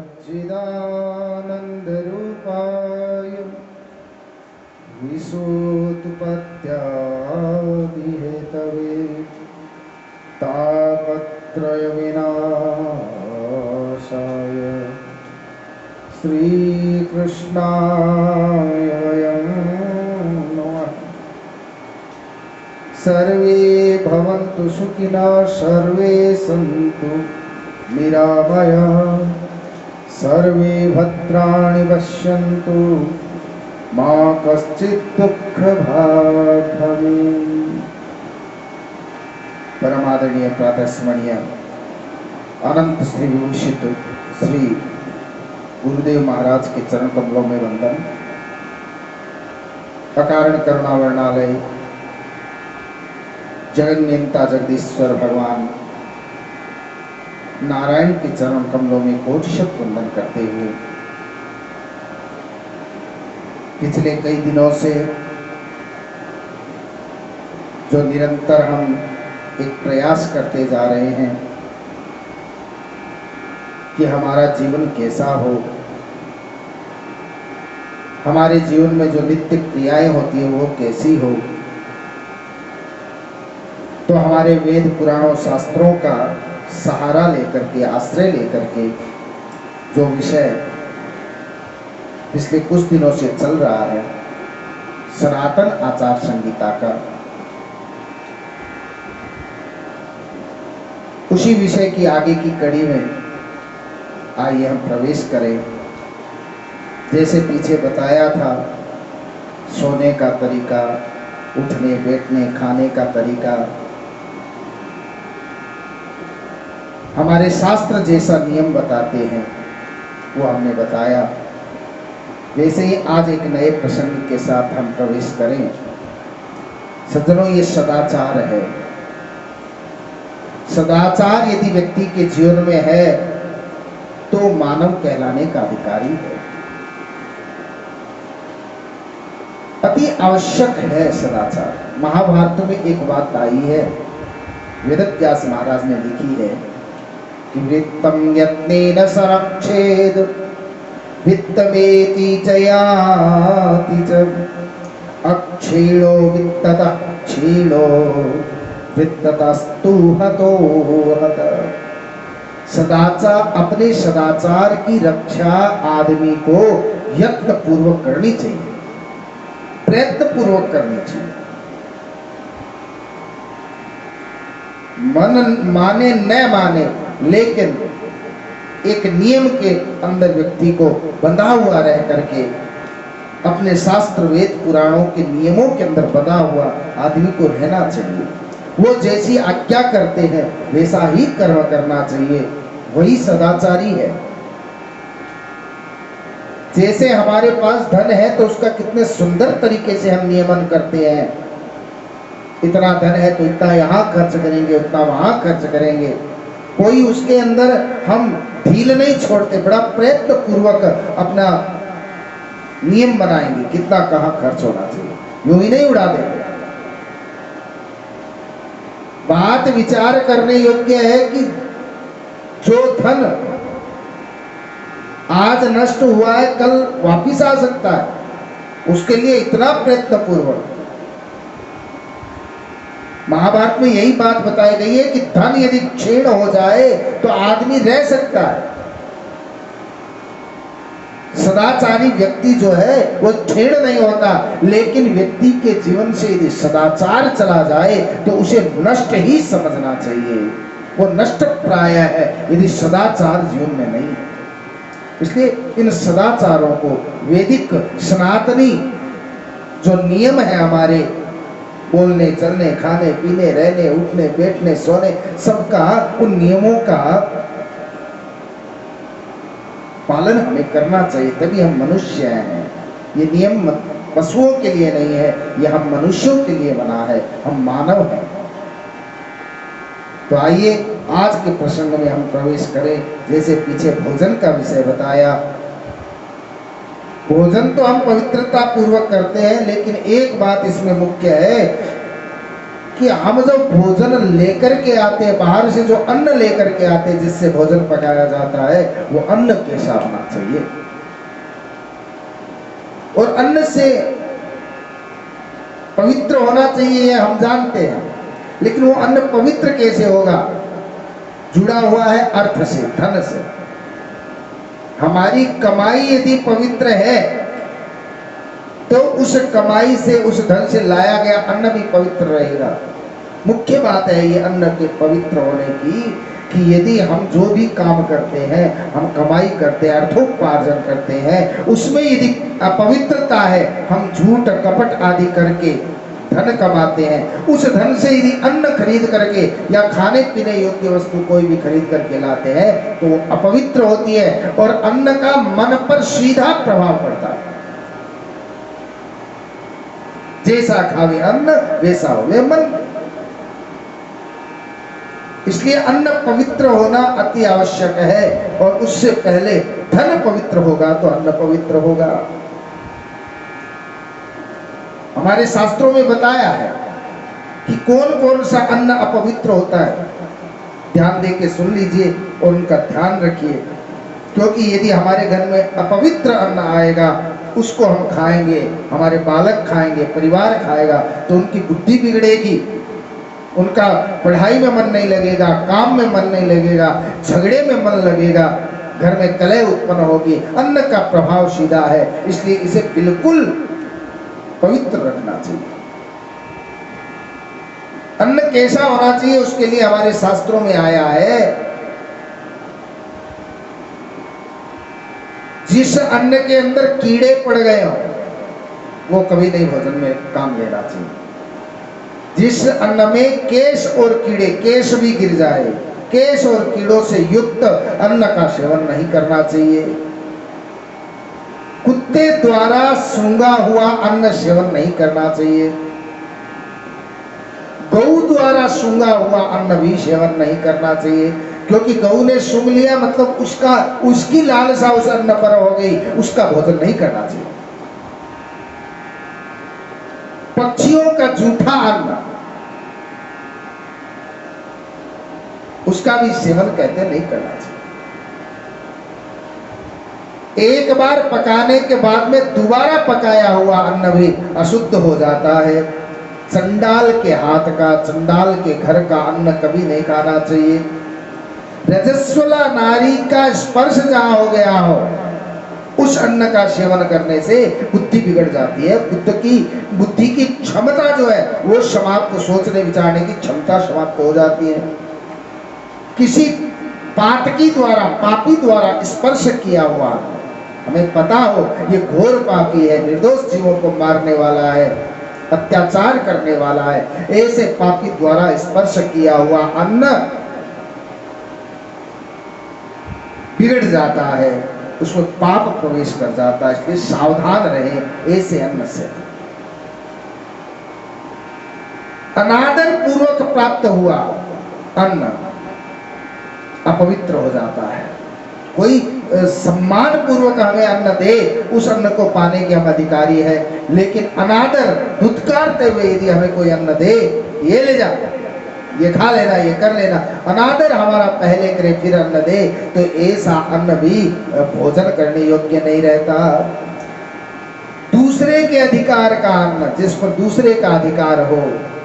सच्चिदानन्दरूपाय विशुद्धपत्यादिहेतवे तापत्रयविनाशाय श्रीकृष्णाय वयं नमः। सर्वे भवन्तु सुखिनः, सर्वे सन्तु निरामयाः, सर्वे भद्राणि पश्यन्तु, मा कश्चित् दुःखभाग् भवेत्। परमादरणीय प्रातस्मरणीय अनंत श्री विभूषित श्री गुरुदेव महाराज के चरण कमलों में वंदन। अकारण करुणा वर्णालय जगन्नियंता जगदीश्वर भगवान नारायण के चरण कमलों में कोटिशत वंदन करते हुए पिछले कई दिनों से जो निरंतर हम एक प्रयास करते जा रहे हैं कि हमारा जीवन कैसा हो, हमारे जीवन में जो नित्य क्रियाएं होती है वो कैसी हो, तो हमारे वेद पुराणों शास्त्रों का सहारा लेकर के, आश्रय लेकर के जो विषय पिछले कुछ दिनों से चल रहा है सनातन आचार संहिता का, उसी विषय की आगे की कड़ी में आइए हम प्रवेश करें। जैसे पीछे बताया था, सोने का तरीका, उठने बैठने खाने का तरीका, हमारे शास्त्र जैसा नियम बताते हैं वो हमने बताया। वैसे ही आज एक नए प्रसंग के साथ हम प्रवेश करें। सज्जनों, ये सदाचार है। सदाचार यदि व्यक्ति के जीवन में है तो मानव कहलाने का अधिकारी है। अति आवश्यक है सदाचार। महाभारत में एक बात आई है, वेदव्यास महाराज ने लिखी है कि वृत्तम यत्नेन संरक्षेद वित्तमेति जयाति च अक्षीणो वित्ततः क्षीणो वित्ततस्तु हतो हत। सदाचार, अपने सदाचार की रक्षा आदमी को यत्न पूर्वक करनी चाहिए, प्रयत्न पूर्वक करनी चाहिए। मन माने न माने, लेकिन एक नियम के अंदर व्यक्ति को बंधा हुआ रह करके, अपने शास्त्र वेद पुराणों के नियमों के अंदर बंधा हुआ आदमी को रहना चाहिए। वो जैसी आज्ञा करते हैं वैसा ही कर्म करना चाहिए, वही सदाचारी है। जैसे हमारे पास धन है तो उसका कितने सुंदर तरीके से हम नियमन करते हैं। इतना धन है तो इतना यहाँ खर्च करेंगे, उतना वहां खर्च करेंगे। कोई उसके अंदर हम ढील नहीं छोड़ते, बड़ा प्रयत्न पूर्वक अपना नियम बनाएंगे, कितना कहाँ खर्च होना चाहिए, यूं ही नहीं उड़ा देंगे। बात विचार करने योग्य है कि जो धन आज नष्ट हुआ है कल वापिस आ सकता है, उसके लिए इतना प्रयत्न पूर्वक। महाभारत में यही बात बताई गई है कि धन यदि क्षीण हो जाए तो आदमी रह सकता है। सदाचारी व्यक्ति जो है वो क्षीण नहीं होता, लेकिन व्यक्ति के जीवन से यदि सदाचार चला जाए तो उसे नष्ट ही समझना चाहिए। वो नष्ट प्राय है यदि सदाचार जीवन में नहीं है। इसलिए इन सदाचारों को, वैदिक सनातनी जो नियम है हमारे, बोलने चलने खाने पीने रहने उठने बैठने सोने, सबका उन नियमों का पालन हमें करना चाहिए, तभी हम मनुष्य हैं। ये नियम पशुओं के लिए नहीं है, ये हम मनुष्यों के लिए बना है, हम मानव हैं। तो आइए आज के प्रसंग में हम प्रवेश करें। जैसे पीछे भोजन का विषय बताया, भोजन तो हम पवित्रता पूर्वक करते हैं, लेकिन एक बात इसमें मुख्य है कि हम जो भोजन लेकर के आते हैं, बाहर से जो अन्न लेकर के आते हैं जिससे भोजन पकाया जाता है, वो अन्न कैसा होना चाहिए। और अन्न से पवित्र होना चाहिए ये हम जानते हैं, लेकिन वो अन्न पवित्र कैसे होगा? जुड़ा हुआ है अर्थ से, धन से। हमारी कमाई यदि पवित्र है तो उस कमाई से, उस धन से लाया गया अन्न भी पवित्र रहेगा। मुख्य बात है ये अन्न के पवित्र होने की, कि यदि हम जो भी काम करते हैं, हम कमाई करते हैं, अर्थोपार्जन करते हैं, उसमें यदि अपवित्रता है, हम झूठ कपट आदि करके धन कमाते हैं, उस धन से यदि अन्न खरीद करके या खाने पीने योग्य वस्तु कोई भी खरीद करके लाते हैं तो वो अपवित्र होती है और अन्न का मन पर सीधा प्रभाव पड़ता है। जैसा खावे अन्न वैसा होवे मन। इसलिए अन्न पवित्र होना अति आवश्यक है, और उससे पहले धन पवित्र होगा तो अन्न पवित्र होगा। हमारे शास्त्रों में बताया है कि कौन कौन सा अन्न अपवित्र होता है। ध्यान दे के सुन लीजिए और उनका ध्यान रखिए, क्योंकि यदि हमारे घर में अपवित्र अन्न आएगा, उसको हम खाएंगे, हमारे बालक खाएंगे, परिवार खाएगा, तो उनकी बुद्धि बिगड़ेगी, उनका पढ़ाई में मन नहीं लगेगा, काम में मन नहीं लगेगा, झगड़े में मन लगेगा, घर में कलह उत्पन्न होगी। अन्न का प्रभाव सीधा है, इसलिए इसे बिल्कुल पवित्र रखना चाहिए। अन्न कैसा होना चाहिए उसके लिए हमारे शास्त्रों में आया है, जिस अन्न के अंदर कीड़े पड़ गए हो वो कभी नहीं भोजन में काम लेना चाहिए। जिस अन्न में केश और कीड़े, केश भी गिर जाए, केश और कीड़ों से युक्त अन्न का सेवन नहीं करना चाहिए। कुत्ते द्वारा सूंघा हुआ अन्न सेवन नहीं करना चाहिए। गौ द्वारा सूंघा हुआ अन्न भी सेवन नहीं करना चाहिए, क्योंकि गौ ने सूंघ लिया मतलब उसकी लालसा उस अन्न पर हो गई, उसका भोजन नहीं करना चाहिए। पक्षियों का जूठा अन्न, उसका भी सेवन कहते नहीं करना चाहिए। एक बार पकाने के बाद में दोबारा पकाया हुआ अन्न भी अशुद्ध हो जाता है। चंडाल के हाथ का, चंडाल के घर का अन्न कभी नहीं खाना चाहिए। रजस्वला नारी का स्पर्श जहां हो गया हो, उस अन्न का सेवन करने से बुद्धि बिगड़ जाती है। बुद्धि की क्षमता जो है वो समाप्त, सोचने विचारने की क्षमता समाप्त हो जाती है। किसी पातकी द्वारा, पापी द्वारा स्पर्श किया हुआ, हमें पता हो ये घोर पापी है, निर्दोष जीवों को मारने वाला है, अत्याचार करने वाला है, ऐसे पापी द्वारा स्पर्श किया हुआ अन्न बिगड़ जाता है, उसमें पाप प्रवेश कर जाता है। इसलिए सावधान रहे ऐसे अन्न से। अनादर पूर्वक प्राप्त हुआ अन्न अपवित्र हो जाता है। कोई सम्मान पूर्वक हमें अन्न दे, उस अन्न को पाने के हम अधिकारी है, लेकिन अनादर धुतकारते हुए यदि हमें कोई अन्न दे, ये ले जा, ये खा लेना, ये कर लेना, अनादर हमारा पहले करे फिर अन्न दे, तो ऐसा अन्न भी भोजन करने योग्य नहीं रहता। दूसरे के अधिकार का अन्न, जिस पर दूसरे का अधिकार हो,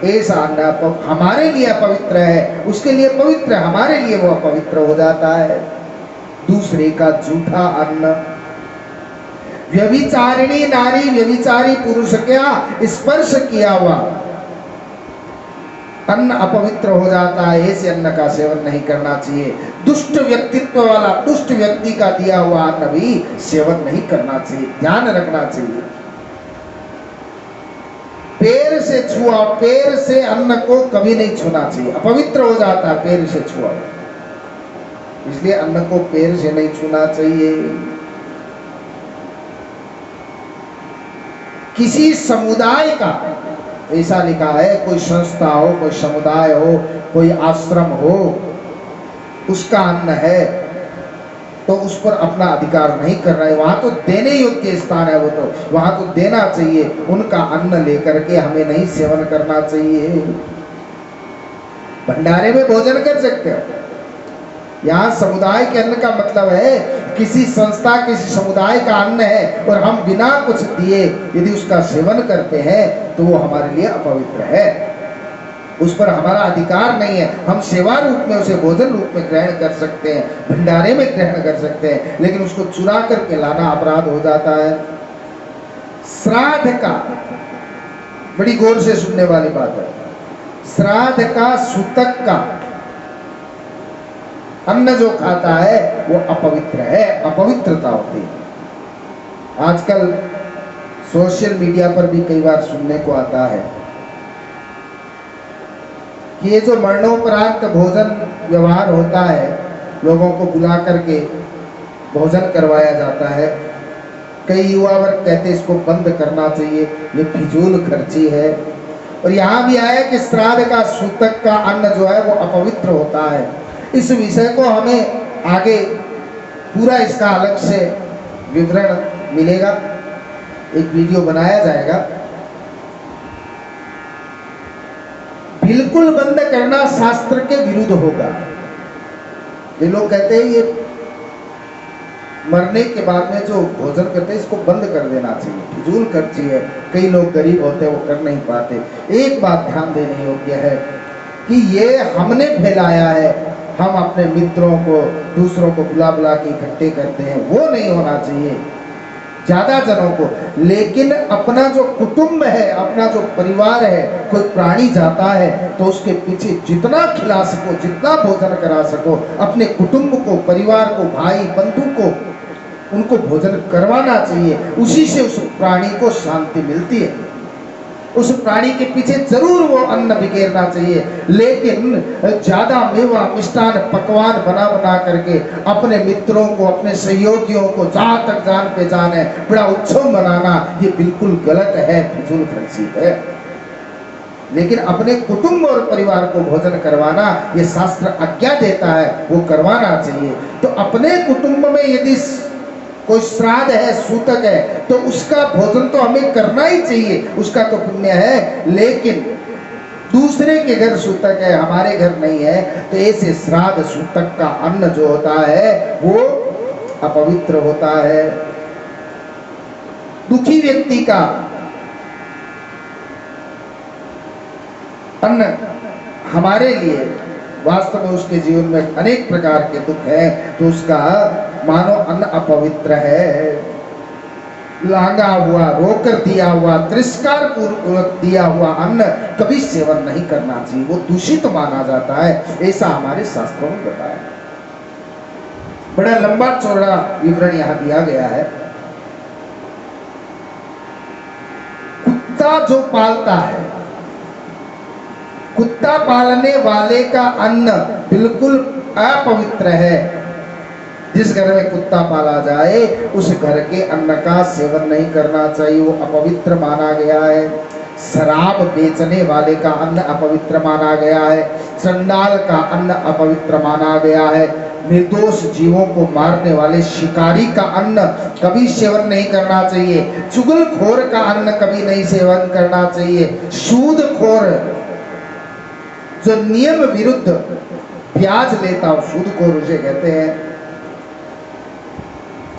ऐसा अन्न तो हमारे लिए अपवित्र है, उसके लिए पवित्र है, हमारे लिए वो अपवित्र हो जाता है। दूसरे का झूठा अन्न, व्यभिचारिणी नारी, व्यभिचारी पुरुष क्या स्पर्श किया हुआ अन्न अपवित्र हो जाता है, ऐसे अन्न का सेवन नहीं करना चाहिए। दुष्ट व्यक्तित्व वाला, दुष्ट व्यक्ति का दिया हुआ अन्न भी सेवन नहीं करना चाहिए, ध्यान रखना चाहिए। पैर से छुआ, पैर से अन्न को कभी नहीं छूना चाहिए, अपवित्र हो जाता है पैर से छुआ, इसलिए अन्न को पैर से नहीं छूना चाहिए। किसी समुदाय का, ऐसा लिखा है, कोई संस्था हो, कोई समुदाय हो, कोई आश्रम हो, उसका अन्न है तो उस पर अपना अधिकार नहीं कर रहा है, वहां तो देने योग्य स्थान है, वो तो वहां तो देना चाहिए। उनका अन्न लेकर के हमें नहीं सेवन करना चाहिए। भंडारे में भोजन कर सकते हो। यहाँ समुदाय के अन्न का मतलब है किसी संस्था किसी समुदाय का अन्न है और हम बिना कुछ दिए यदि उसका सेवन करते हैं तो वो हमारे लिए अपवित्र है, उस पर हमारा अधिकार नहीं है। हम सेवा रूप में उसे भोजन रूप में ग्रहण कर सकते हैं, भंडारे में ग्रहण कर सकते हैं, लेकिन उसको चुरा करके लाना अपराध हो जाता है। श्राद्ध का, बड़ी गौर से सुनने वाली बात है, श्राद्ध का सूतक का अन्न जो खाता है वो अपवित्र है, अपवित्रता होती है। आजकल सोशल मीडिया पर भी कई बार सुनने को आता है कि ये जो मरणोपरांत भोजन व्यवहार होता है, लोगों को बुला करके भोजन करवाया जाता है, कई युवा वर्ग कहते इसको बंद करना चाहिए, ये फिजूल खर्ची है। और यहाँ भी आया कि श्राद्ध का सूतक का अन्न जो है वो अपवित्र होता है। इस विषय को हमें आगे पूरा इसका अलग से विवरण मिलेगा, एक वीडियो बनाया जाएगा। बिल्कुल बंद करना शास्त्र के विरुद्ध होगा। ये लोग कहते हैं ये मरने के बाद में जो भोजन करते हैं इसको बंद कर देना चाहिए, फिजूल खर्ची है, कई लोग गरीब होते हैं वो कर नहीं पाते। एक बात ध्यान देने योग्य है कि ये हमने फैलाया है, हम अपने मित्रों को दूसरों को बुला बुला के इकट्ठे करते हैं, वो नहीं होना चाहिए ज्यादा जनों को। लेकिन अपना जो कुटुंब है, अपना जो परिवार है, कोई प्राणी जाता है तो उसके पीछे जितना खिला सको, जितना भोजन करा सको, अपने कुटुंब को, परिवार को, भाई बंधु को, उनको भोजन करवाना चाहिए। उसी से उस प्राणी को शांति मिलती है। उस प्राणी के पीछे जरूर वो अन्न बिखेरना चाहिए, लेकिन ज्यादा मेवा मिष्ठान पकवान बना बना करके अपने मित्रों को, अपने सहयोगियों को, जहां तक जान पहचान है, बड़ा उत्सव मनाना, ये बिल्कुल गलत है, फिजूल खर्ची है। लेकिन अपने कुटुंब और परिवार को भोजन करवाना ये शास्त्र आज्ञा देता है, वो करवाना चाहिए। तो अपने कुटुंब में यदि कोई श्राद्ध है, सूतक है, तो उसका भोजन तो हमें करना ही चाहिए, उसका तो पुण्य है। लेकिन दूसरे के घर सूतक है, हमारे घर नहीं है, तो ऐसे श्राद्ध सूतक का अन्न जो होता है वो अपवित्र होता है। दुखी व्यक्ति का अन्न हमारे लिए, वास्तव में उसके जीवन में अनेक प्रकार के दुख है, तो उसका मानो अन्न अपवित्र है। लांगा हुआ, रोकर दिया हुआ, तिरस्कार पूर्वक दिया हुआ अन्न कभी सेवन नहीं करना चाहिए, वो दूषित माना जाता है, ऐसा हमारे शास्त्रों में बताया। बड़ा लंबा चौड़ा विवरण यहाँ दिया गया है। कुत्ता जो पालता है, कुत्ता पालने वाले का अन्न बिल्कुल अपवित्र है। जिस घर में कुत्ता पाला जाए उस घर के अन्न का सेवन नहीं करना चाहिए, वो अपवित्र माना गया है। शराब बेचने वाले का अन्न अपवित्र माना गया है, चंडाल का अन्न अपवित्र माना गया है, निर्दोष जीवों को मारने वाले शिकारी का अन्न कभी सेवन नहीं करना चाहिए, चुगलखोर का अन्न कभी नहीं सेवन करना चाहिए, सूदखोर जो नियम विरुद्ध ब्याज लेता हो, सूदखोर उसे कहते हैं,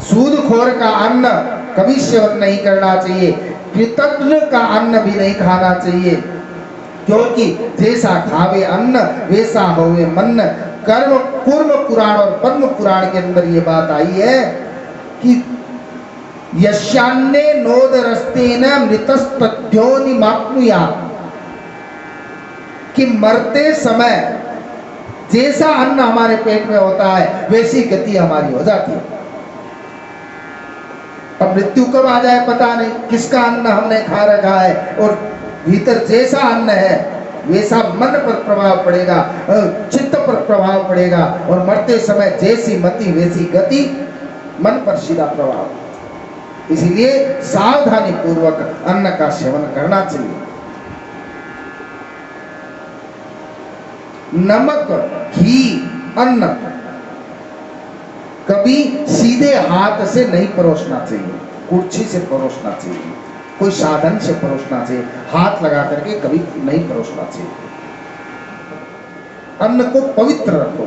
सूदखोर का अन्न कभी सेवन नहीं करना चाहिए, कृतज्ञ का अन्न भी नहीं खाना चाहिए, क्योंकि जैसा खावे अन्न वैसा होवे मन। कर्म कूर्म पुराण और पद्म पुराण के अंदर ये बात आई है कि यशान्ने नोद रस्तेन मृतस्तद्योनि माप्नुया, कि मरते समय जैसा अन्न हमारे पेट में होता है वैसी गति हमारी हो जाती है। अब मृत्यु कब आ जाए पता नहीं, किसका अन्न हमने खा रखा है, और भीतर जैसा अन्न है वैसा मन पर प्रभाव पड़ेगा, चित्त पर प्रभाव पड़ेगा, और मरते समय जैसी मति वैसी गति, मन पर सीधा प्रभाव। इसीलिए सावधानी पूर्वक अन्न का सेवन करना चाहिए। नमक, घी, अन्न कभी सीधे हाथ से नहीं परोसना चाहिए, कुर्सी से परोसना चाहिए, कोई साधन से परोसना चाहिए, हाथ लगा करके कभी नहीं परोसना चाहिए। अन्न को पवित्र रखो,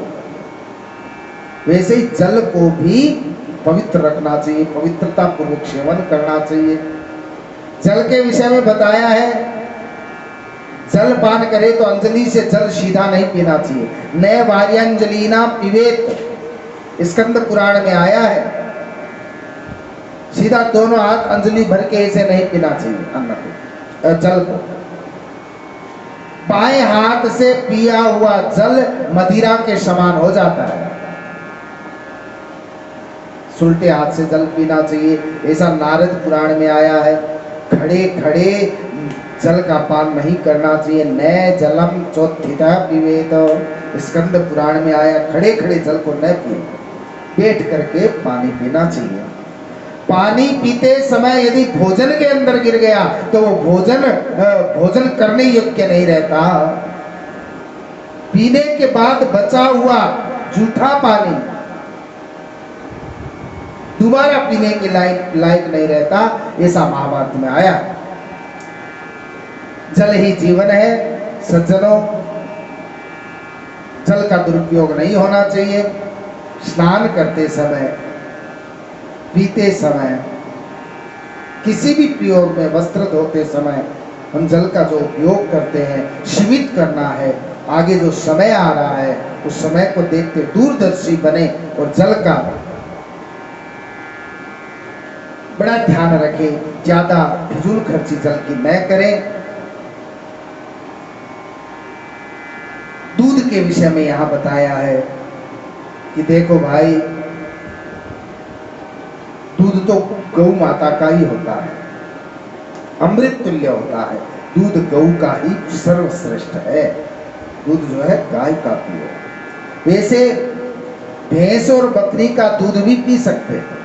वैसे ही जल को भी पवित्र रखना चाहिए, पवित्रता पूर्वक सेवन करना चाहिए। जल के विषय में बताया है, जल पान करे तो अंजलि से जल सीधा नहीं पीना चाहिए। नए वार्यांजलिना पिबेत, स्कंद पुराण में आया है, सीधा दोनों हाथ अंजलि भर के इसे नहीं पीना चाहिए अन्न को, जल को। बाएं हाथ से पिया हुआ जल मदिरा के समान हो जाता है, उल्टे हाथ से जल पीना चाहिए, ऐसा नारद पुराण में आया है। खड़े खड़े जल का पान नहीं करना चाहिए। नए जलम चोत्थिता पिबेत, स्कंद पुराण में आया, खड़े खड़े जल को न पिए, बैठ करके पानी पीना चाहिए। पानी पीते समय यदि भोजन के अंदर गिर गया तो वो भोजन करने योग्य नहीं रहता। पीने के बाद बचा हुआ जूठा पानी दोबारा पीने के लायक नहीं रहता, ऐसा महाभारत में आया। जल ही जीवन है सज्जनों, जल का दुरुपयोग नहीं होना चाहिए। स्नान करते समय, पीते समय, किसी भी प्रयोग में, वस्त्र धोते समय हम जल का जो उपयोग करते हैं, सीमित करना है। आगे जो समय आ रहा है उस समय को देखते दूरदर्शी बने और जल का बड़ा ध्यान रखें, ज्यादा फिजूल खर्ची जल की न करें। दूध के विषय में यहां बताया है कि देखो भाई, दूध तो गौ माता का ही होता है, अमृत तुल्य होता है। दूध गौ का ही सर्वश्रेष्ठ है, दूध जो है गाय का पियो। वैसे भैंस और बकरी का दूध भी पी सकते हैं।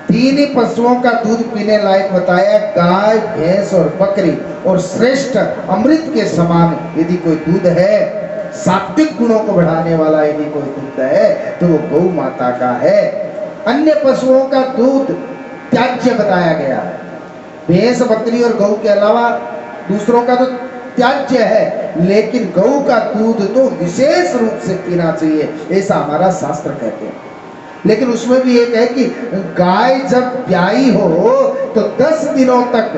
तीन ही पशुओं का दूध पीने लायक बताया, गाय, भैंस और बकरी। और श्रेष्ठ अमृत के समान यदि कोई दूध है, सात्विक गुणों को बढ़ाने वाला यदि कोई दूध है तो वो गौ माता का है। अन्य पशुओं का दूध त्याज्य बताया गया है, भैंस, बकरी और गौ के अलावा दूसरों का तो त्याज्य है, लेकिन गौ का दूध तो विशेष रूप से पीना चाहिए, ऐसा हमारा शास्त्र कहते हैं। लेकिन उसमें भी एक है कि गाय जब ब्याई हो तो 10 दिनों तक,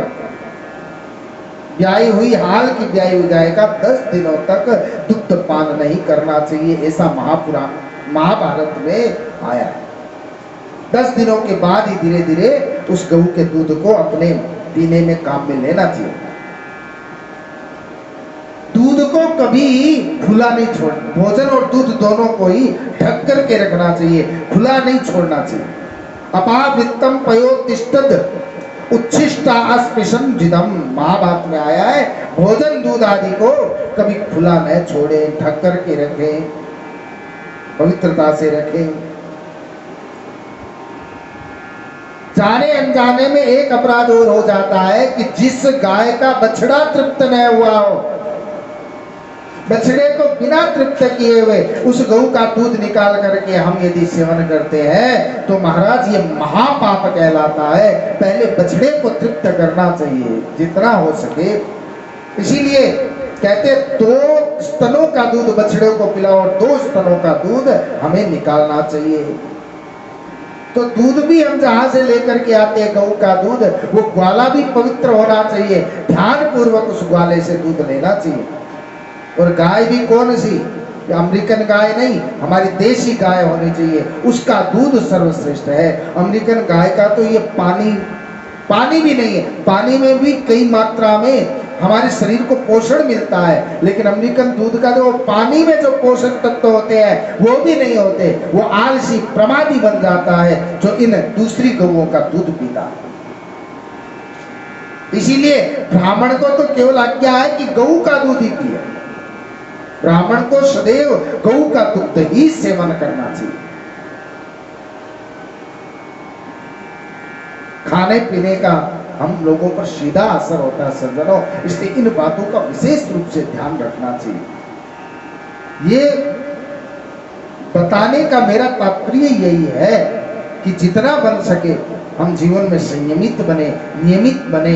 ब्याई हुई, हाल की ब्याई हो जाएगा, 10 दिनों तक दुग्ध पान नहीं करना चाहिए, ऐसा महाभारत में आया है। 10 दिनों के बाद ही धीरे धीरे उस गऊ के दूध को अपने पीने में काम में लेना चाहिए। दूध को कभी खुला नहीं छोड़ना, भोजन और दूध दोनों को ही ढक करके रखना चाहिए, खुला नहीं छोड़ना चाहिए। अपावृत्तम पयोतिष्ठद उच्छिष्टा अस्पृशं जिदम, महाभारत में आया है, भोजन दूध आदि को कभी खुला न छोड़े, ढक करके रखें, पवित्रता से रखें। जाने अनजाने में एक अपराध और हो जाता है कि जिस गाय का बछड़ा तृप्त न हुआ हो, बछड़े को बिना तृप्त किए हुए उस गऊ का दूध निकाल करके हम यदि सेवन करते हैं तो महाराज ये महापाप कहलाता है। पहले बछड़े को तृप्त करना चाहिए जितना हो सके। इसीलिए कहते 2 स्तनों का दूध बछड़े को पिलाओ और 2 स्तनों का दूध हमें निकालना चाहिए। तो दूध भी हम जहां से लेकर के आते हैं गऊ का दूध, वो ग्वाला भी पवित्र होना चाहिए, ध्यान पूर्वक उस ग्वाले से दूध लेना चाहिए। और गाय भी कौन सी, अमेरिकन गाय नहीं, हमारी देशी गाय होनी चाहिए, उसका दूध सर्वश्रेष्ठ है। अमेरिकन गाय का तो ये पानी भी नहीं है, पानी में भी कई मात्रा में हमारे शरीर को पोषण मिलता है, लेकिन अमेरिकन दूध का जो पानी में जो पोषक तत्व होते हैं वो भी नहीं होते। वो आलसी प्रमादी बन जाता है जो इन दूसरी गौओं का दूध पीता है। इसीलिए ब्राह्मण को तो केवल आज्ञा है कि गऊ का दूध ही पिए, ब्राह्मण को सदैव गऊ का दुग्ध ही सेवन करना चाहिए। खाने पीने का हम लोगों पर सीधा असर होता है सज्जनों, इसलिए इन बातों का विशेष रूप से ध्यान रखना चाहिए। ये बताने का मेरा तात्पर्य यही है कि जितना बन सके हम जीवन में संयमित बने, नियमित बने।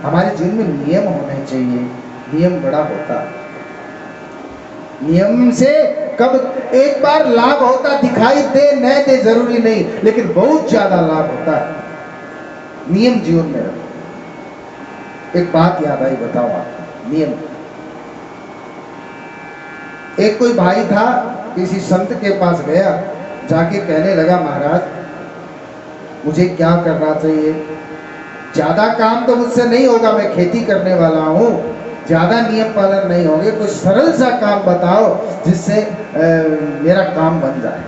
हमारे जीवन में नियम होने चाहिए, नियम बड़ा होता है। नियम से कब एक बार लाभ होता दिखाई दे न दे जरूरी नहीं, लेकिन बहुत ज्यादा लाभ होता है। नियम जीवन में रखो। एक बात याद आई, बताओ आप। नियम, एक कोई भाई था, किसी संत के पास गया, जाके कहने लगा महाराज मुझे क्या करना चाहिए, ज्यादा काम तो मुझसे नहीं होगा, मैं खेती करने वाला हूँ, ज्यादा नियम पालन नहीं होंगे, कोई सरल सा काम बताओ जिससे मेरा काम बन जाए।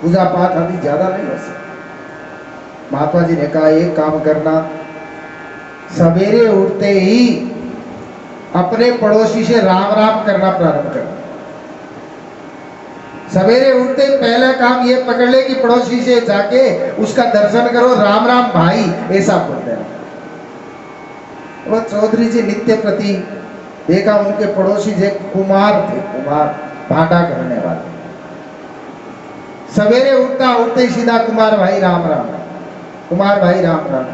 पूजा पाठ अभी ज्यादा नहीं हो सकता। महात्मा जी ने कहा एक काम करना, सवेरे उठते ही अपने पड़ोसी से राम राम करना प्रारंभ करना। सवेरे उठते ही पहला काम ये पकड़ ले कि पड़ोसी से जाके उसका दर्शन करो, राम राम भाई ऐसा बोल देना। वो चौधरी जी नित्य प्रति देखा, उनके पड़ोसी जे कुमार थे, कुमार भाटा करने वाले। सवेरे उठता उठते ही सीधा कुमार भाई राम राम, कुमार भाई राम राम,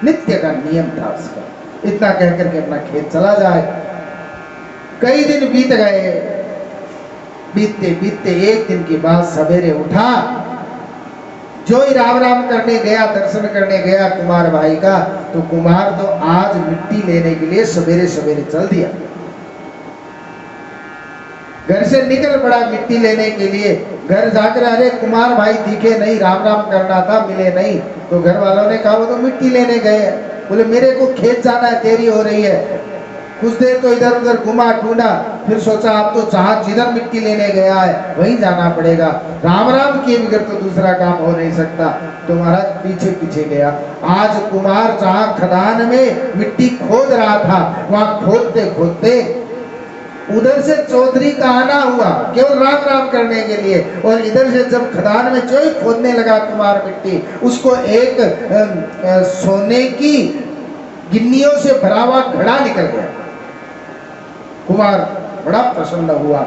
नित्य का नियम था उसका। इतना कहकर के अपना खेत चला जाए। कई दिन बीत गए, बीतते बीतते एक दिन की बात, सवेरे उठा, जो ही राम राम करने गया, दर्शन करने गया कुमार भाई का, तो कुमार तो आज मिट्टी लेने के लिए सवेरे सवेरे चल दिया। घर से निकल पड़ा मिट्टी लेने के लिए। घर जाकर अरे कुमार भाई दिखे नहीं, राम राम करना था, मिले नहीं। तो घर वालों ने कहा वो तो मिट्टी लेने गए। बोले मेरे को खेत जाना है, देरी हो रही है। कुछ देर तो इधर उधर घुमा ढूंढा, फिर सोचा अब तो जहां जिधर मिट्टी लेने गया है वहीं जाना पड़ेगा, राम राम किए बगैर तो दूसरा काम हो नहीं सकता। तो महाराज पीछे पीछे गया। आज कुमार जहां खदान में मिट्टी खोद रहा था, वहां खोदते खोदते उधर से चौधरी का आना हुआ केवल राम राम करने के लिए, और इधर से जब खदान में जो ही खोदने लगा कुमार मिट्टी, उसको एक सोने की गिन्नियों से भरा हुआ घड़ा निकल गया। कुमार बड़ा प्रसन्न हुआ,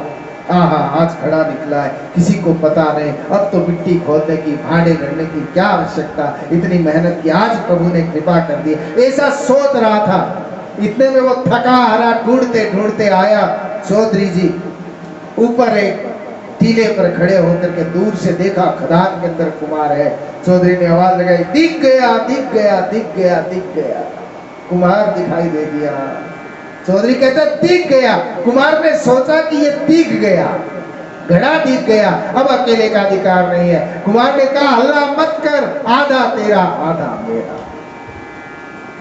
आहा आज घड़ा निकला है, किसी को पता नहीं, अब तो मिट्टी खोदने की, भांडे गढ़ने की क्या आवश्यकता, इतनी मेहनत की, आज प्रभु ने कृपा कर दी, ऐसा सोच रहा था। इतने में वो थका हारा ढूंढते ढूंढते आया। चौधरी जी ऊपर एक टीले पर खड़े होकर के दूर से देखा खदान के अंदर कुमार है। चौधरी ने आवाज लगाई, दिख गया दिख गया दिख गया दिख गया। कुमार दिखाई दे दिया। चौधरी कहता दिख गया। कुमार ने सोचा कि ये दिख गया, घड़ा दिख गया, अब अकेले का अधिकार नहीं है। कुमार ने कहा हल्ला मत कर, आधा तेरा आधा मेरा।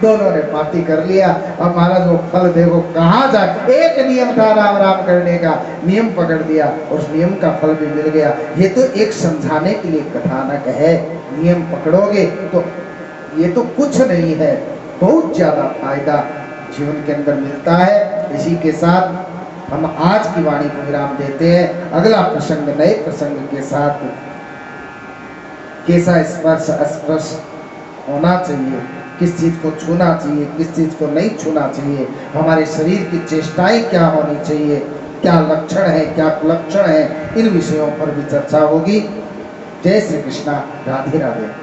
दोनों ने पार्टी कर लिया। अब महाराज वो फल देखो कहाँ जाए। एक नियम था राम राम करने का, नियम पकड़ दिया और उस नियम का फल भी मिल गया। ये तो एक समझाने के लिए कथानक है। नियम पकड़ोगे तो ये तो कुछ नहीं है, बहुत ज्यादा फायदा जीवन के अंदर मिलता है। इसी के साथ हम आज की वाणी को विराम देते हैं। अगला प्रसंग नए प्रसंग के साथ, कैसा स्पर्श अस्पर्श होना चाहिए, किस चीज को छूना चाहिए, किस चीज को नहीं छूना चाहिए, हमारे शरीर की चेष्टाएं क्या होनी चाहिए, क्या लक्षण है क्या कुलक्षण है, इन विषयों पर भी चर्चा होगी। जय श्री कृष्णा, राधे राधे।